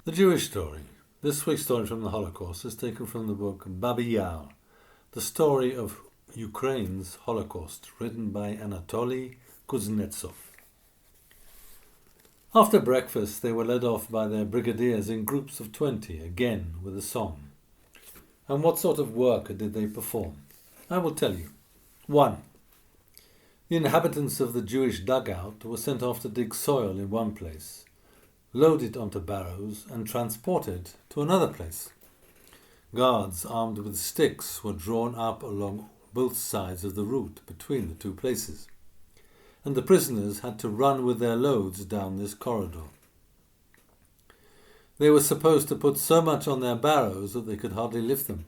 The Jewish story. This week's story from the Holocaust is taken from the book Babi, the story of Ukraine's Holocaust, written by Anatoly Kuznetsov. After breakfast, they were led off by their brigadiers in groups of 20, again with a song. And what sort of work did they perform? I will tell you. 1. The inhabitants of the Jewish dugout were sent off to dig soil in one place, load it onto barrows and transport it to another place. Guards armed with sticks were drawn up along both sides of the route between the two places, and the prisoners had to run with their loads down this corridor. They were supposed to put so much on their barrows that they could hardly lift them,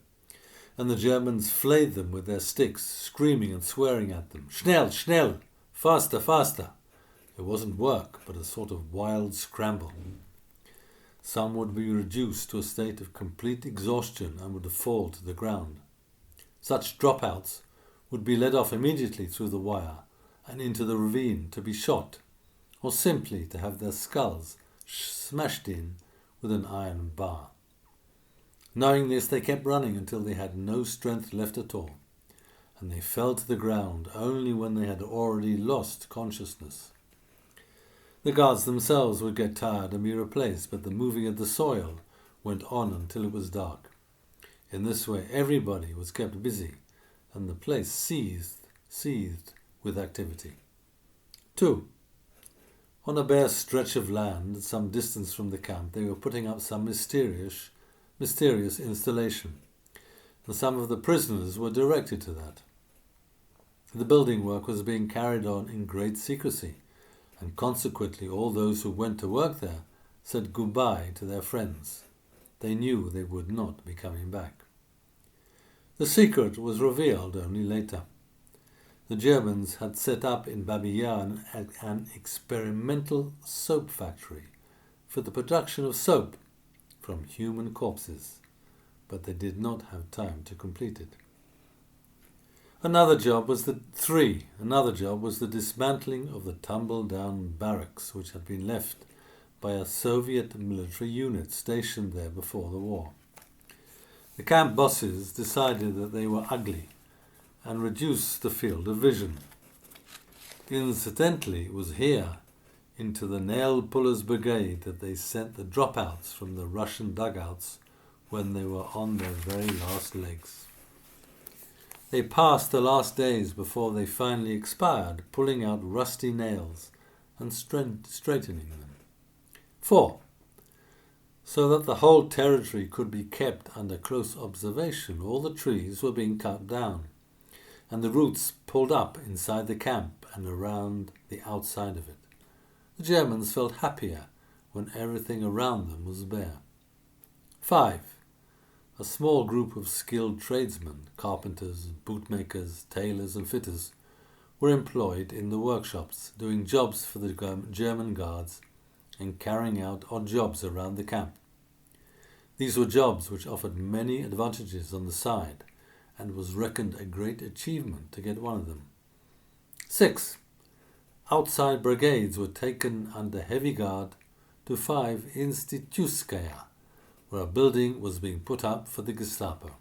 and the Germans flayed them with their sticks, screaming and swearing at them. Schnell, schnell! Faster, faster! It wasn't work, but a sort of wild scramble. Some would be reduced to a state of complete exhaustion and would fall to the ground. Such dropouts would be led off immediately through the wire and into the ravine to be shot, or simply to have their skulls smashed in with an iron bar. Knowing this, they kept running until they had no strength left at all, and they fell to the ground only when they had already lost consciousness. The guards themselves would get tired and be replaced, but the moving of the soil went on until it was dark. In this way, everybody was kept busy, and the place seethed with activity. 2. On a bare stretch of land at some distance from the camp, they were putting up some mysterious installation, and some of the prisoners were directed to that. The building work was being carried on in great secrecy, and consequently all those who went to work there said goodbye to their friends. They knew they would not be coming back. The secret was revealed only later. The Germans had set up in Babi an experimental soap factory for the production of soap from human corpses, but they did not have time to complete it. Another job was the dismantling of the tumble-down barracks which had been left by a Soviet military unit stationed there before the war. The camp bosses decided that they were ugly and reduced the field of vision. Incidentally, it was here, into the Nail Pullers Brigade, that they sent the dropouts from the Russian dugouts when they were on their very last legs. They passed the last days before they finally expired, pulling out rusty nails and straightening them. 4. So that the whole territory could be kept under close observation, all the trees were being cut down, and the roots pulled up inside the camp and around the outside of it. The Germans felt happier when everything around them was bare. 5. A small group of skilled tradesmen, carpenters, bootmakers, tailors and fitters, were employed in the workshops, doing jobs for the German guards and carrying out odd jobs around the camp. These were jobs which offered many advantages on the side, and was reckoned a great achievement to get one of them. 6. Outside brigades were taken under heavy guard to 5 Institutskaya, where a building was being put up for the Gestapo.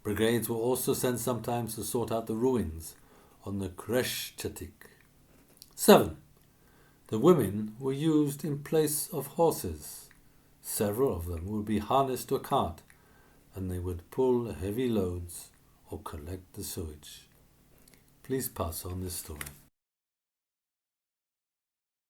Brigades were also sent sometimes to sort out the ruins on the Kreschatik. 7. The women were used in place of horses. Several of them would be harnessed to a cart, and they would pull heavy loads or collect the sewage. Please pass on this story.